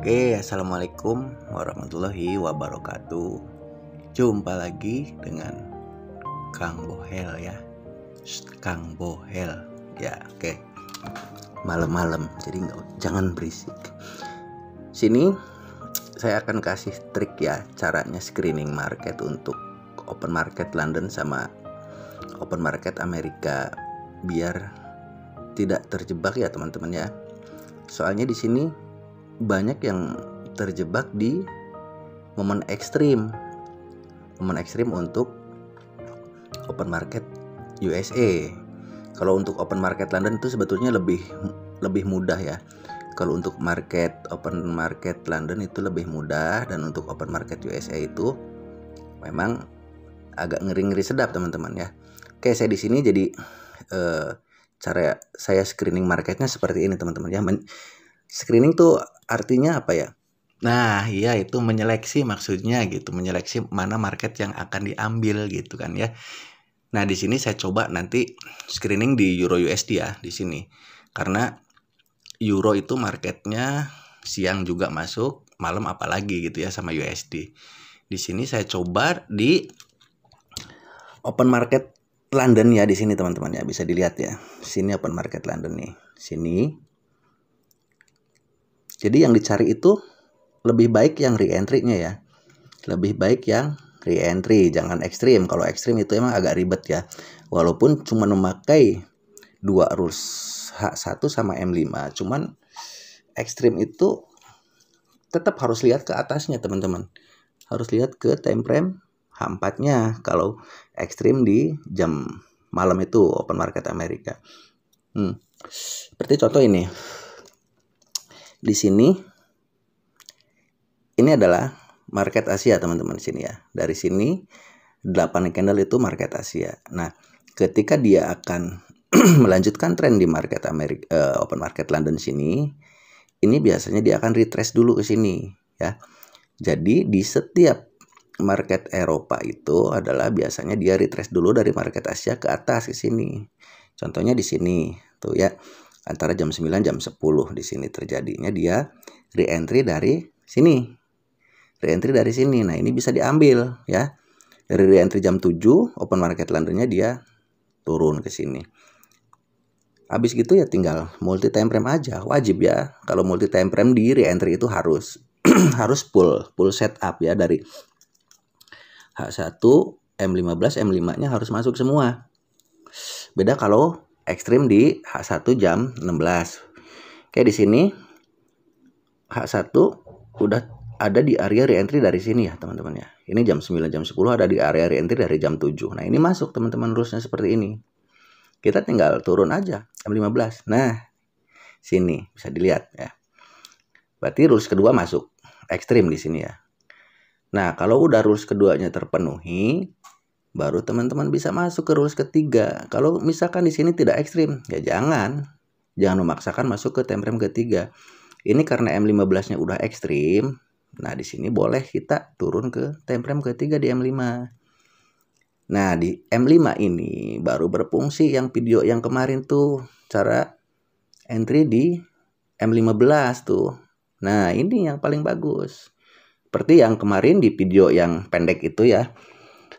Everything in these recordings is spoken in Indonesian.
Oke, assalamualaikum warahmatullahi wabarakatuh. Jumpa lagi dengan Kang Bohel ya. Kang Bohel ya, oke. Malam-malam, jadi jangan berisik. Sini saya akan kasih trik ya, caranya screening market untuk open market London sama open market Amerika biar tidak terjebak ya teman-teman ya. Soalnya di sini banyak yang terjebak di momen ekstrim untuk open market USA. Kalau untuk open market London itu sebetulnya lebih mudah ya. Kalau untuk open market London itu lebih mudah, dan untuk open market USA itu memang agak ngeri-ngeri sedap teman-teman ya. Oke, saya di sini jadi cara saya screening marketnya seperti ini teman-teman ya. Screening tuh artinya apa ya? Nah, iya itu menyeleksi maksudnya gitu, menyeleksi mana market yang akan diambil gitu kan ya. Nah, di sini saya coba nanti screening di Euro USD ya di sini. Karena Euro itu marketnya siang juga masuk, malam apalagi gitu ya sama USD. Di sini saya coba di open market London ya di sini teman-teman ya, bisa dilihat ya. Sini open market London nih. Sini. Jadi yang dicari itu lebih baik yang re-entry-nya ya. Lebih baik yang re-entry, jangan ekstrim. Kalau ekstrim itu emang agak ribet ya. Walaupun cuma memakai dua rules H1 sama M5, cuman ekstrim itu tetap harus lihat ke atasnya teman-teman. Harus lihat ke time frame H4-nya kalau ekstrim di jam malam itu open market Amerika. Seperti contoh ini. Di sini ini adalah market Asia teman-teman di sini ya. Dari sini 8 candle itu market Asia. Nah, ketika dia akan melanjutkan tren di market open market London sini, ini biasanya dia akan retrace dulu ke sini ya. Jadi di setiap market Eropa itu adalah biasanya dia retrace dulu dari market Asia ke atas ke sini. Contohnya di sini tuh ya. Antara jam 9 jam 10 di sini terjadinya dia re-entry dari sini. Re-entry dari sini. Nah, ini bisa diambil ya. Dari re-entry jam 7 open market Londonnya dia turun ke sini. Habis gitu ya tinggal multi time frame aja. Wajib ya. Kalau multi time frame di re-entry itu harus harus full setup ya, dari H1, M15, M5-nya harus masuk semua. Beda kalau ekstrim di H1 jam 16. Oke, di sini H1 udah ada di area re-entry dari sini ya teman-teman ya. Ini jam 9 jam 10 ada di area re-entry dari jam 7. Nah, ini masuk teman-teman, rulesnya seperti ini. Kita tinggal turun aja jam 15. Nah, sini bisa dilihat ya. Berarti rules kedua masuk ekstrim di sini ya. Nah, kalau udah rules keduanya terpenuhi, baru teman-teman bisa masuk ke rules ketiga. Kalau misalkan di sini tidak ekstrim, ya jangan memaksakan masuk ke time frame ketiga. Ini karena M15-nya udah ekstrim. Nah, di sini boleh kita turun ke time frame ketiga di M5. Nah, di M5 ini baru berfungsi yang video yang kemarin tuh, cara entry di M15 tuh. Nah, ini yang paling bagus. Seperti yang kemarin di video yang pendek itu ya.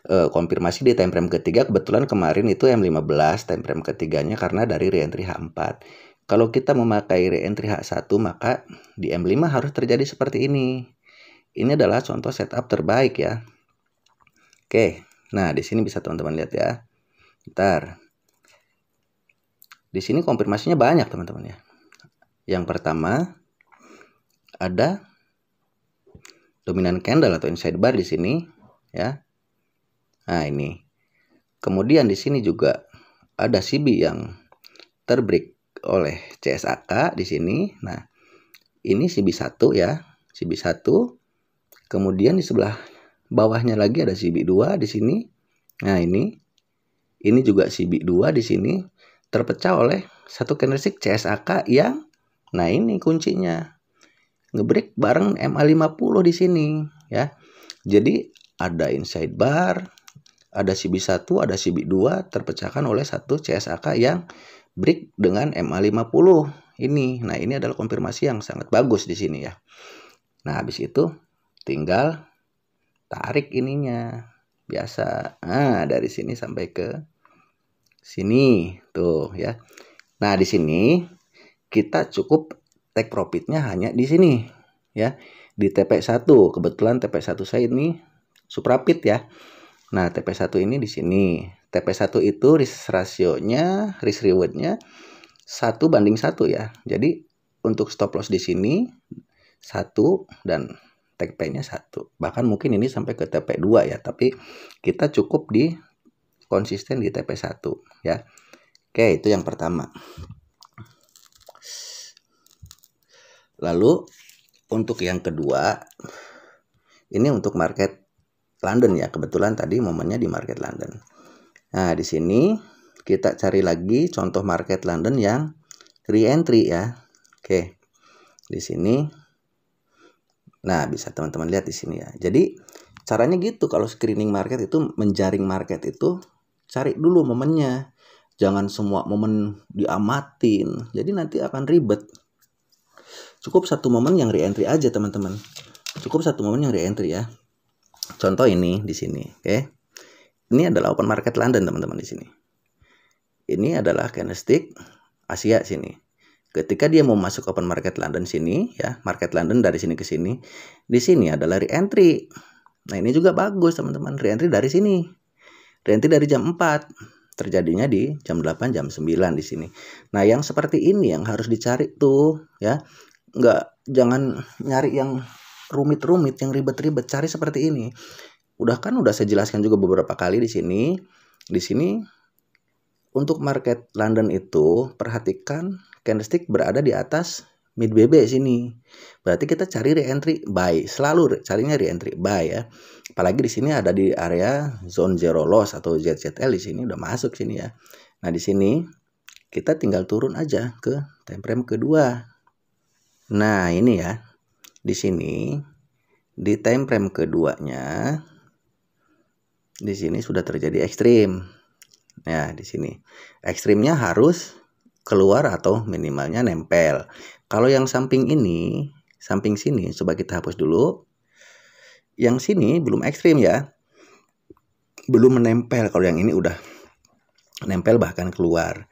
Konfirmasi di time frame ketiga, kebetulan kemarin itu M15 time frame ketiganya karena dari re-entry H4. Kalau kita memakai re-entry H1, maka di M5 harus terjadi seperti ini. Ini adalah contoh setup terbaik ya. Oke, nah di sini bisa teman-teman lihat ya. Bentar. Di sini konfirmasinya banyak teman-teman ya. Yang pertama ada dominant candle atau inside bar di sini ya. Nah, ini. Kemudian di sini juga ada CB yang terbreak oleh CSAK di sini. Nah, ini CB1 ya. CB1. Kemudian di sebelah bawahnya lagi ada CB2 di sini. Nah, ini juga CB2 di sini terpecah oleh satu candlestick CSAK yang, nah ini kuncinya, ngebreak bareng MA50 di sini ya. Jadi ada inside bar, ada CB1, ada CB2 terpecahkan oleh satu CSAK yang break dengan MA50 ini. Nah, ini adalah konfirmasi yang sangat bagus di sini ya. Nah, habis itu tinggal tarik ininya. Biasa. Nah, dari sini sampai ke sini. Tuh ya. Nah, di sini kita cukup take profitnya hanya di sini. Ya. Di TP1. Kebetulan TP1 saya ini suprapit ya. Nah, TP1 ini di sini. TP1 itu risk rasionya, risk rewardnya 1:1 ya. Jadi untuk stop loss di sini 1 dan TP-nya 1. Bahkan mungkin ini sampai ke TP2 ya, tapi kita cukup di konsisten di TP1 ya. Oke, itu yang pertama. Lalu untuk yang kedua, ini untuk market London ya. Kebetulan tadi momennya di market London. Nah, di sini kita cari lagi contoh market London yang re-entry ya. Oke. Di sini. Nah, bisa teman-teman lihat di sini ya. Jadi, caranya gitu kalau screening market itu, menjaring market itu, cari dulu momennya. Jangan semua momen diamatin. Jadi nanti akan ribet. Cukup satu momen yang re-entry aja, teman-teman. Cukup satu momen yang re-entry ya. Contoh ini di sini, oke. Ini adalah open market London, teman-teman di sini. Ini adalah candlestick Asia sini. Ketika dia mau masuk open market London sini ya, market London dari sini ke sini, di sini adalah re-entry. Nah, ini juga bagus, teman-teman. Re-entry dari sini. Re-entry dari jam 4. Terjadinya di jam 8, jam 9 di sini. Nah, yang seperti ini yang harus dicari tuh ya. Jangan nyari yang rumit-rumit, yang ribet-ribet, cari seperti ini. Udah saya jelaskan juga beberapa kali di sini. Di sini untuk market London itu perhatikan candlestick berada di atas mid BB sini. Berarti kita cari re-entry buy, selalu carinya re-entry buy ya. Apalagi di sini ada di area zone zero loss atau ZZL di sini udah masuk sini ya. Nah, di sini kita tinggal turun aja ke time frame kedua. Nah, ini ya. Di sini di time frame keduanya di sini sudah terjadi ekstrim. Nah, di sini ekstrimnya harus keluar atau minimalnya nempel. Kalau yang samping ini, samping sini, coba kita hapus dulu. Yang sini belum ekstrim ya. Belum menempel. Kalau yang ini udah nempel bahkan keluar.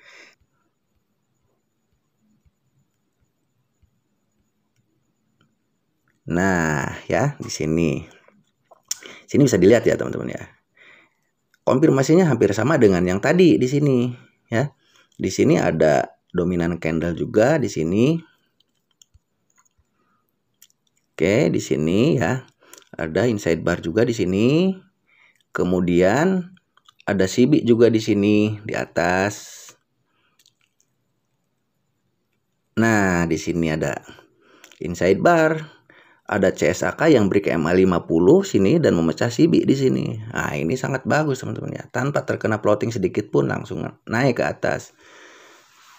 Nah, ya di sini. Sini bisa dilihat ya, teman-teman ya. Konfirmasinya hampir sama dengan yang tadi di sini ya. Di sini ada dominan candle juga di sini. Oke, di sini ya. Ada inside bar juga di sini. Kemudian ada CB juga di sini di atas. Nah, di sini ada inside bar, ada CSAK yang break MA50 sini dan memecah CB di sini. Nah, ini sangat bagus, teman-teman ya. Tanpa terkena floating sedikit pun langsung naik ke atas.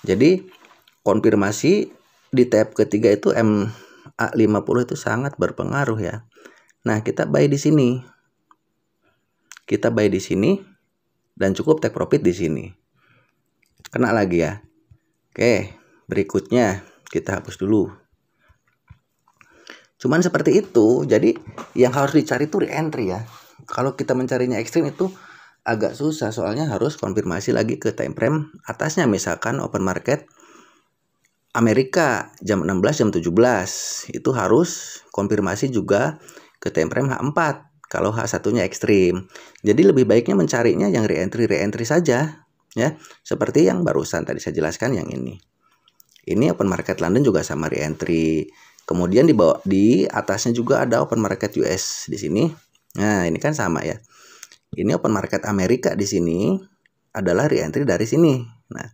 Jadi, konfirmasi di tab ketiga itu MA50 itu sangat berpengaruh ya. Nah, kita buy di sini. Kita buy di sini dan cukup take profit di sini. Kena lagi ya. Oke, berikutnya kita hapus dulu. Cuman seperti itu. Jadi yang harus dicari itu re-entry ya. Kalau kita mencarinya ekstrim itu agak susah, soalnya harus konfirmasi lagi ke time frame atasnya. Misalkan open market Amerika jam 16, jam 17 itu harus konfirmasi juga ke time frame H4 kalau H1-nya ekstrim. Jadi lebih baiknya mencarinya yang re-entry saja ya. Seperti yang barusan tadi saya jelaskan yang ini. Ini open market London juga sama re-entry. Kemudian di bawah, di atasnya juga ada open market US di sini. Nah, ini kan sama ya. Ini open market Amerika di sini adalah re-entry dari sini. Nah,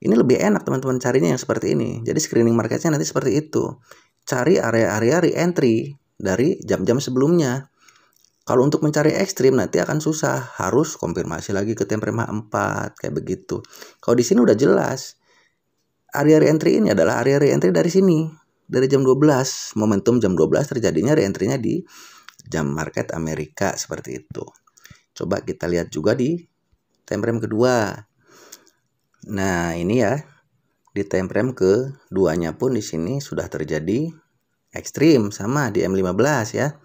ini lebih enak teman-teman carinya yang seperti ini. Jadi screening marketnya nanti seperti itu. Cari area-area re-entry dari jam-jam sebelumnya. Kalau untuk mencari ekstrim nanti akan susah. Harus konfirmasi lagi ke time frame H4 kayak begitu. Kalau di sini udah jelas. Area re-entry ini adalah area re-entry dari sini. Dari jam 12. Momentum jam 12 terjadinya re-entry-nya di jam market Amerika seperti itu. Coba kita lihat juga di time frame kedua. Nah, ini ya. Di time frame keduanya pun di sini sudah terjadi ekstrim sama di M15 ya.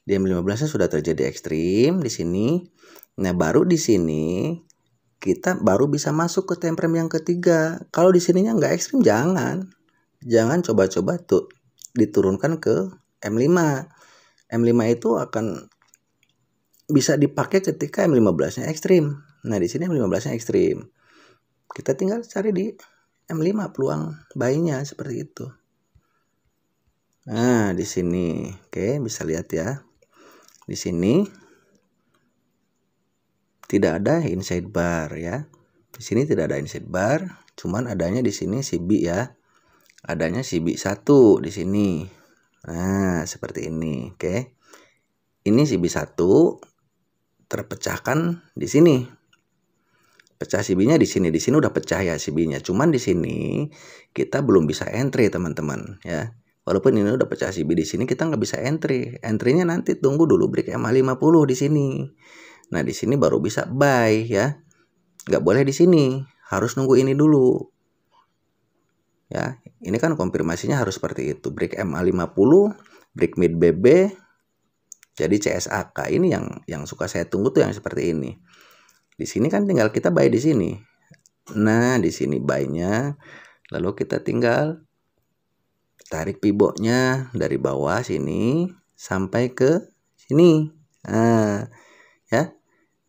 Di M15-nya sudah terjadi ekstrim di sini. Nah, baru di sini kita baru bisa masuk ke time frame yang ketiga. Kalau di sininya nggak ekstrim, jangan coba-coba tuh diturunkan ke M5. M5 itu akan bisa dipakai ketika M15-nya ekstrim. Nah, di sini M15-nya ekstrim. Kita tinggal cari di M5 peluang buy-nya seperti itu. Nah, di sini. Oke, bisa lihat ya. Di sini tidak ada inside bar ya. Di sini tidak ada inside bar, cuman adanya di sini CB ya. Adanya CB1 di sini. Nah, seperti ini. Oke. Ini CB1 terpecahkan di sini. Pecah CB-nya di sini. Di sini udah pecah ya CB-nya. Cuman di sini kita belum bisa entry, teman-teman ya. Walaupun ini udah pecah CB di sini, kita nggak bisa entry. Entry-nya nanti tunggu dulu break MA50 di sini. Nah, di sini baru bisa buy ya. Nggak boleh di sini. Harus nunggu ini dulu. Ya, ini kan konfirmasinya harus seperti itu. Break MA50, break mid BB, jadi CSAK. Ini yang suka saya tunggu tuh yang seperti ini. Di sini kan tinggal kita buy di sini. Nah, di sini buy-nya. Lalu kita tinggal tarik pivotnya dari bawah sini sampai ke sini. Nah, ya.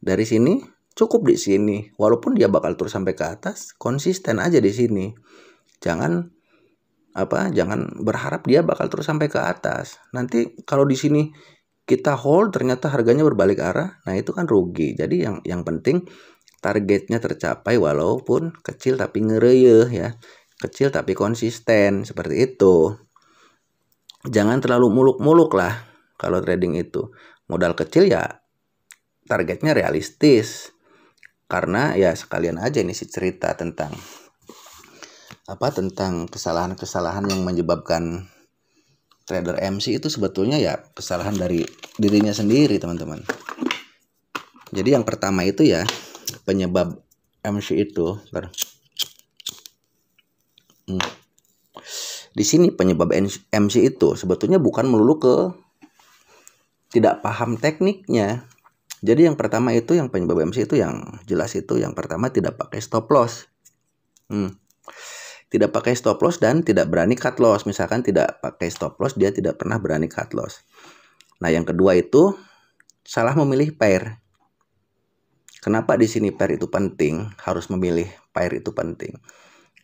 Dari sini cukup di sini. Walaupun dia bakal terus sampai ke atas, konsisten aja di sini. Jangan berharap dia bakal terus sampai ke atas. Nanti kalau di sini kita hold ternyata harganya berbalik arah, nah itu kan rugi. Jadi yang penting targetnya tercapai walaupun kecil tapi ngereyeh ya. Kecil tapi konsisten, seperti itu. Jangan terlalu muluk-muluk lah kalau trading itu. Modal kecil ya targetnya realistis. Karena ya sekalian aja ini sih cerita tentang kesalahan-kesalahan yang menyebabkan trader MC itu sebetulnya ya kesalahan dari dirinya sendiri, teman-teman. Jadi yang pertama itu ya penyebab MC itu. Di sini penyebab MC itu sebetulnya bukan melulu ke tidak paham tekniknya. Jadi yang pertama itu yang penyebab MC itu yang jelas itu yang pertama tidak pakai stop loss. Tidak pakai stop loss dan tidak berani cut loss. Misalkan tidak pakai stop loss, dia tidak pernah berani cut loss. Nah, yang kedua itu salah memilih pair. Kenapa di sini pair itu penting? Harus memilih pair itu penting.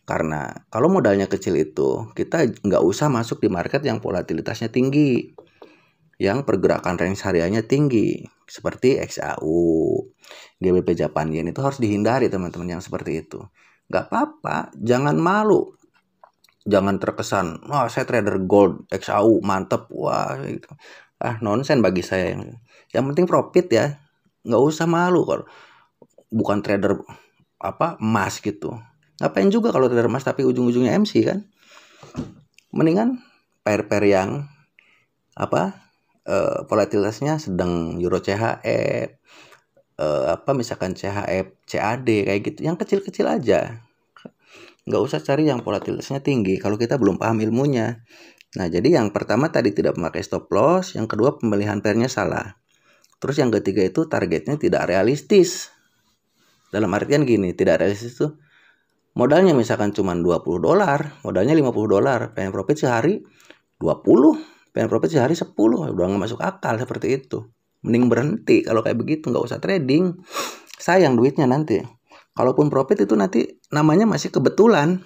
Karena kalau modalnya kecil itu, kita nggak usah masuk di market yang volatilitasnya tinggi. Yang pergerakan range hariannya tinggi. Seperti XAU, GBP Japan Yen itu harus dihindari, teman-teman, yang seperti itu. Nggak apa-apa, jangan malu. Jangan terkesan, wah saya trader gold, XAU, mantep, wah gitu. Nonsen bagi saya. Yang penting profit ya. Nggak usah malu kalau bukan trader emas gitu. Ngapain juga kalau trader emas tapi ujung-ujungnya MC kan. Mendingan pair-pair yang volatilitasnya sedang Euro CHF, misalkan CHF, CAD kayak gitu, yang kecil-kecil aja. Nggak usah cari yang volatilitasnya tinggi kalau kita belum paham ilmunya. Nah, jadi yang pertama tadi tidak memakai stop loss, yang kedua pemilihan pairnya salah. Terus yang ketiga itu targetnya tidak realistis. Dalam artian gini, tidak realistis itu modalnya misalkan cuma $20, modalnya $50, pengen profit sehari 20, pengen profit sehari 10, udah nggak masuk akal seperti itu. Mending berhenti kalau kayak begitu, nggak usah trading. Sayang duitnya nanti. Kalaupun profit itu nanti namanya masih kebetulan.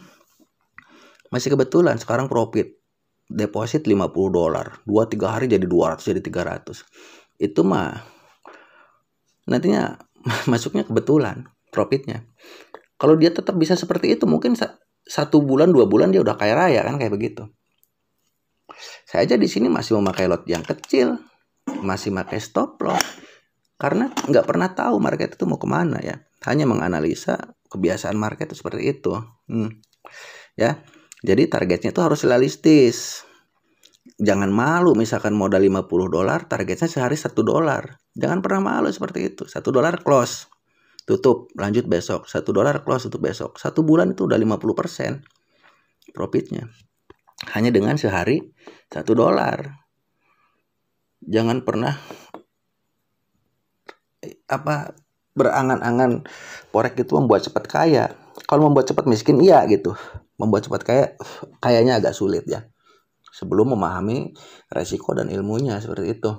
Masih kebetulan sekarang profit. Deposit $50. 2-3 hari jadi 200, jadi 300. Itu mah nantinya masuknya kebetulan profitnya. Kalau dia tetap bisa seperti itu, mungkin 1 bulan 2 bulan dia udah kaya raya kan, kayak begitu. Saya aja di sini masih memakai lot yang kecil, masih pakai stop loss, karena nggak pernah tahu market itu mau kemana ya. Hanya menganalisa kebiasaan market itu seperti itu. Ya, jadi targetnya itu harus realistis. Jangan malu misalkan modal $50, targetnya sehari $1. Jangan pernah malu seperti itu. $1 close, tutup, lanjut besok. $1 close, tutup besok. 1 bulan itu udah 50% profitnya. hanya dengan sehari $1. Jangan pernah berangan-angan forex itu membuat cepat kaya. Kalau membuat cepat miskin iya gitu. Membuat cepat kaya kayaknya agak sulit ya. Sebelum memahami resiko dan ilmunya seperti itu.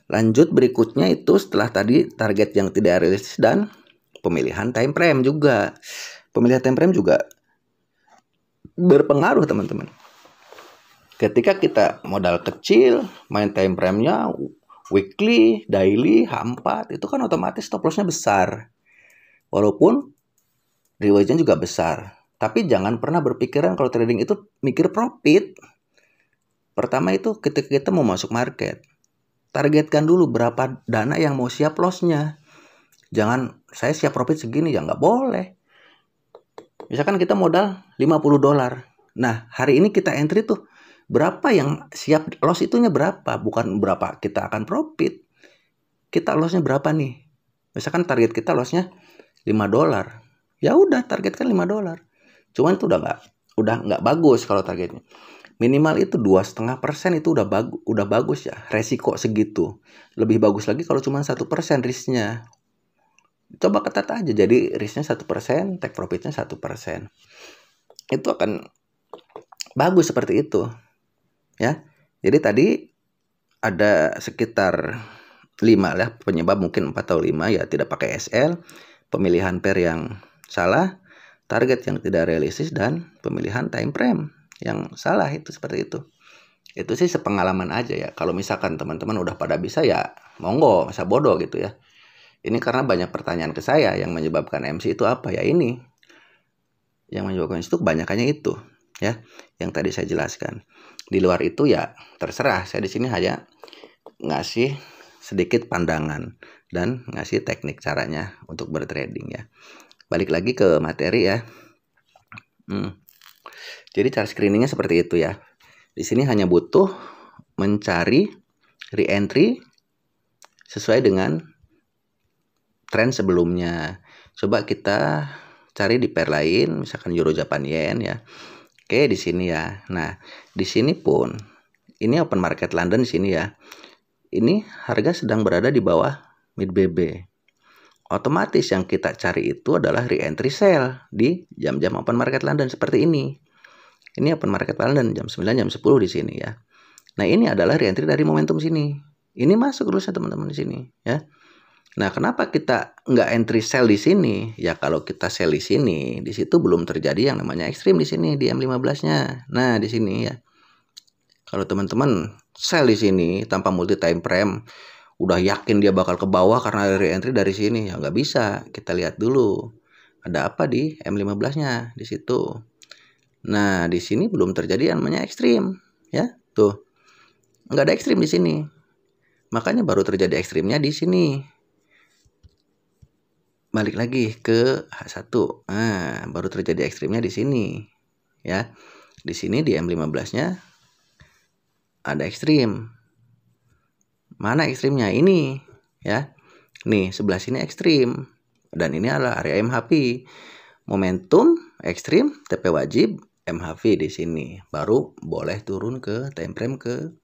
Lanjut berikutnya itu setelah tadi target yang tidak realistis dan pemilihan time frame juga. Pemilihan time frame juga berpengaruh teman-teman. Ketika kita modal kecil, main time frame-nya weekly, daily, H4, itu kan otomatis stop loss-nya besar. Walaupun reward-nya juga besar. Tapi jangan pernah berpikiran kalau trading itu mikir profit. Pertama itu ketika kita mau masuk market, targetkan dulu berapa dana yang mau siap loss-nya. Jangan saya siap profit segini, ya nggak boleh. Misalkan kita modal $50. Nah, hari ini kita entry tuh berapa yang siap loss itunya berapa, bukan berapa kita akan profit. Kita lossnya berapa nih? Misalkan target kita lossnya $5. Ya udah targetkan $5. Cuman itu udah nggak bagus kalau targetnya. Minimal itu 2,5% itu udah bagus ya. Resiko segitu. Lebih bagus lagi kalau cuma 1% risknya. Coba ketat aja, jadi risknya 1%, take profitnya 1%. Itu akan bagus seperti itu. Ya. Jadi tadi ada sekitar 5 ya penyebab, mungkin 4 atau 5 ya, tidak pakai SL, pemilihan pair yang salah, target yang tidak realistis, dan pemilihan time frame yang salah. Itu seperti itu. Itu sih sepengalaman aja ya. Kalau misalkan teman-teman udah pada bisa ya monggo, masa bodoh gitu ya. Ini karena banyak pertanyaan ke saya yang menyebabkan MC itu apa ya, ini. Yang menyebabkan itu kebanyakannya itu ya, yang tadi saya jelaskan. Di luar itu ya terserah. Saya di sini hanya ngasih sedikit pandangan dan ngasih teknik caranya untuk bertrading ya. Balik lagi ke materi ya. Jadi cara screeningnya seperti itu ya. Di sini hanya butuh mencari re-entry sesuai dengan tren sebelumnya. Coba kita cari di pair lain, misalkan Euro Japan Yen ya. Oke, di sini ya. Nah, di sini pun ini open market London di sini ya. Ini harga sedang berada di bawah mid BB. Otomatis yang kita cari itu adalah re-entry sell di jam-jam open market London seperti ini. Ini open market London jam 9, jam 10 di sini ya. Nah, ini adalah re-entry dari momentum sini. Ini masuk dulu teman-teman di sini ya. Nah, kenapa kita nggak entry sell di sini? Ya kalau kita sell di sini, di situ belum terjadi yang namanya ekstrim di sini di M15-nya. Nah, di sini ya. Kalau teman-teman sell di sini tanpa multi time frame, udah yakin dia bakal ke bawah karena re-entry dari sini, ya nggak bisa. Kita lihat dulu ada apa di M15-nya di situ. Nah, di sini belum terjadi yang namanya ekstrim, ya. Tuh. Nggak ada ekstrim di sini. Makanya baru terjadi ekstrimnya di sini. Balik lagi ke H1. Nah, baru terjadi ekstrimnya di sini. Ya. Di sini di M15-nya ada ekstrim. Mana ekstrimnya? Ini, ya. Nih, sebelah sini ekstrim. Dan ini adalah area MHV. Momentum ekstrim, TP wajib, MHV di sini. Baru boleh turun ke time frame ke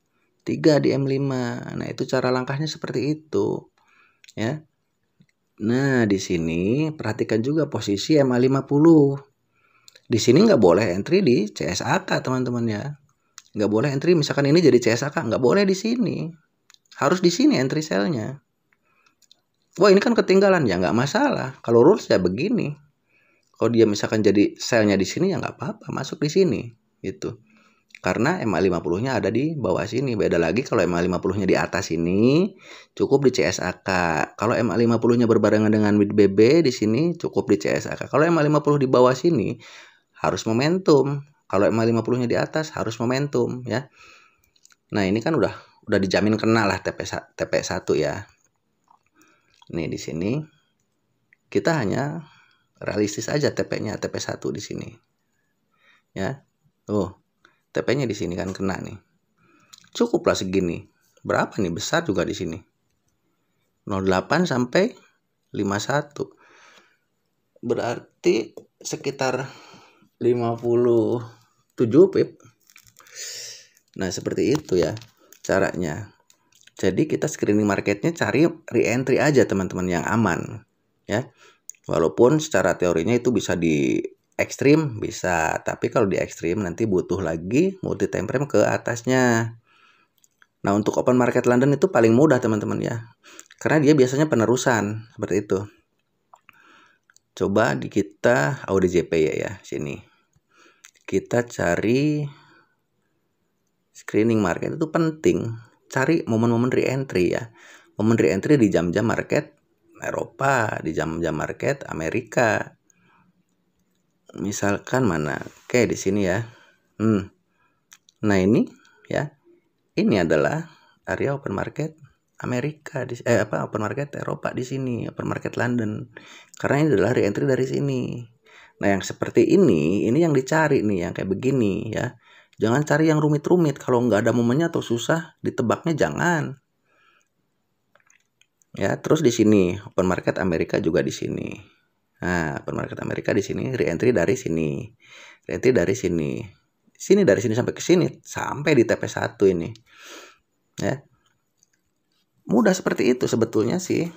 3 di M5. Nah, itu cara langkahnya seperti itu. Ya. Nah, di sini perhatikan juga posisi MA50. Di sini nggak boleh entry di CSAK, teman-teman ya. Nggak boleh entry, misalkan ini jadi CSAK, nggak boleh di sini. Harus di sini entry sell-nya. Wah, ini kan ketinggalan, ya nggak masalah. Kalau rules ya begini. Kalau dia misalkan jadi sell-nya di sini, ya nggak apa-apa, masuk di sini. Gitu. Karena MA50-nya ada di bawah sini. Beda lagi kalau MA50-nya di atas ini, cukup di CSAK. Kalau MA50-nya berbarengan dengan mid BB di sini, cukup di CSAK. Kalau MA50 di bawah sini, harus momentum. Kalau MA50-nya di atas, harus momentum ya. Nah, ini kan udah dijamin kena lah TP1 ya. Nih di sini kita hanya realistis aja TP-nya, TP1 di sini. Ya. Tuh. TP-nya di sini kan kena nih. Cukuplah segini. Berapa nih? Besar juga di sini. 08 sampai 51. Berarti sekitar 50 7 pip. Nah, seperti itu ya caranya. Jadi kita screening marketnya cari re-entry aja teman-teman yang aman ya. Walaupun secara teorinya itu bisa di ekstrim bisa, tapi kalau di ekstrim nanti butuh lagi multi time frame ke atasnya. Nah, untuk open market London itu paling mudah teman-teman ya. Karena dia biasanya penerusan seperti itu. Coba di kita AUDJP ya sini. Kita cari screening market itu penting. Cari momen-momen re-entry ya. Momen re-entry di jam-jam market Eropa, di jam-jam market Amerika. Misalkan mana? Oke, di sini ya. Nah, ini ya. Ini adalah area open market Amerika open market Eropa di sini, open market London. Karena ini adalah re-entry dari sini. Nah, yang seperti ini yang dicari nih, yang kayak begini ya. Jangan cari yang rumit-rumit. Kalau nggak ada momennya atau susah ditebaknya jangan. Ya, terus di sini open market Amerika juga di sini. Nah, open market Amerika di sini re-entry dari sini. Re-entry dari sini. Sini dari sini sampai ke sini sampai di TP1 ini. Ya. Mudah seperti itu sebetulnya sih.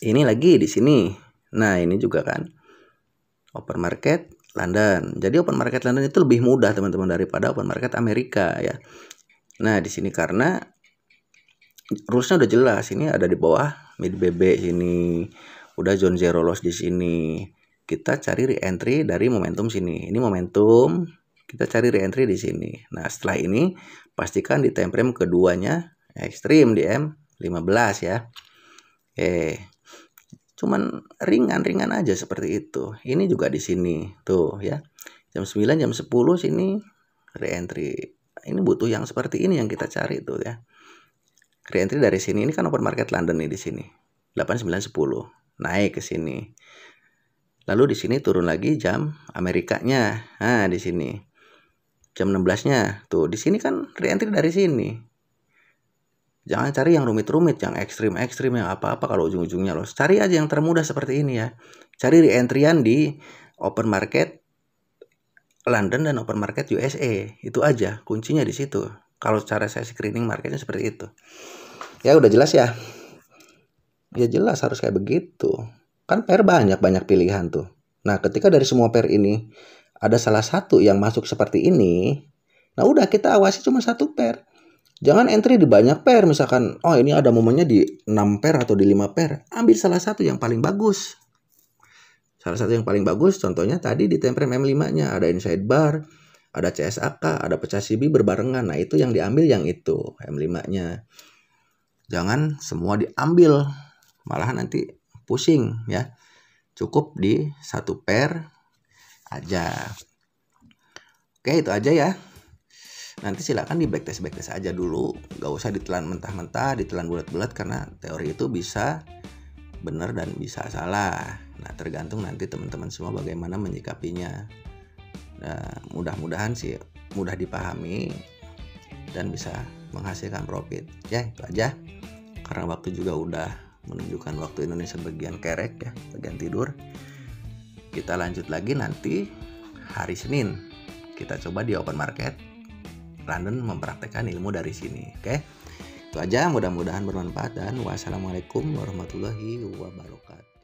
Ini lagi di sini. Nah, ini juga kan open market London. Jadi open market London itu lebih mudah teman-teman daripada open market Amerika ya. Nah, di sini karena rulesnya udah jelas. Ini ada di bawah mid BB sini. Udah zone zero loss di sini. Kita cari re-entry dari momentum sini. Ini momentum. Kita cari re-entry di sini. Nah, setelah ini pastikan di time frame keduanya ekstrim di M15 ya. Oke. Cuman ringan-ringan aja seperti itu. Ini juga di sini. Tuh ya. Jam 9, jam 10 sini re-entry. Ini butuh yang seperti ini yang kita cari tuh ya. Re-entry dari sini. Ini kan open market London nih di sini. 8, 9, 10. Naik ke sini. Lalu di sini turun lagi jam Amerikanya. Nah, di sini. Jam 16-nya. Tuh, di sini kan re-entry dari sini. Jangan cari yang rumit-rumit, yang ekstrim-ekstrim, yang apa-apa kalau ujung-ujungnya loss. Cari aja yang termudah seperti ini ya. Cari re-entryan di open market London dan open market USA. Itu aja kuncinya di situ. Kalau cara saya screening marketnya seperti itu. Ya udah jelas ya. Ya jelas harus kayak begitu. Kan pair banyak pilihan tuh. Nah, ketika dari semua pair ini ada salah satu yang masuk seperti ini, nah udah kita awasi cuma satu pair. Jangan entry di banyak pair, misalkan, oh ini ada momennya di 6 pair atau di 5 pair. Ambil salah satu yang paling bagus. Salah satu yang paling bagus, contohnya tadi di time frame M5-nya. Ada inside bar, ada CSAK, ada pecah CB berbarengan. Nah, itu yang diambil yang itu, M5-nya. Jangan semua diambil, malahan nanti pusing ya. Cukup di satu pair aja. Oke, itu aja ya. Nanti silakan di backtest aja dulu, gak usah ditelan mentah-mentah, ditelan bulat-bulat, karena teori itu bisa benar dan bisa salah. Nah, tergantung nanti teman-teman semua bagaimana menyikapinya. Nah, mudah-mudahan sih mudah dipahami dan bisa menghasilkan profit. Ya, itu aja. Karena waktu juga udah menunjukkan waktu Indonesia bagian kerek ya, bagian tidur. Kita lanjut lagi nanti hari Senin. Kita coba di open market London mempraktekkan ilmu dari sini. Oke. Itu aja, mudah-mudahan bermanfaat dan wassalamualaikum warahmatullahi wabarakatuh.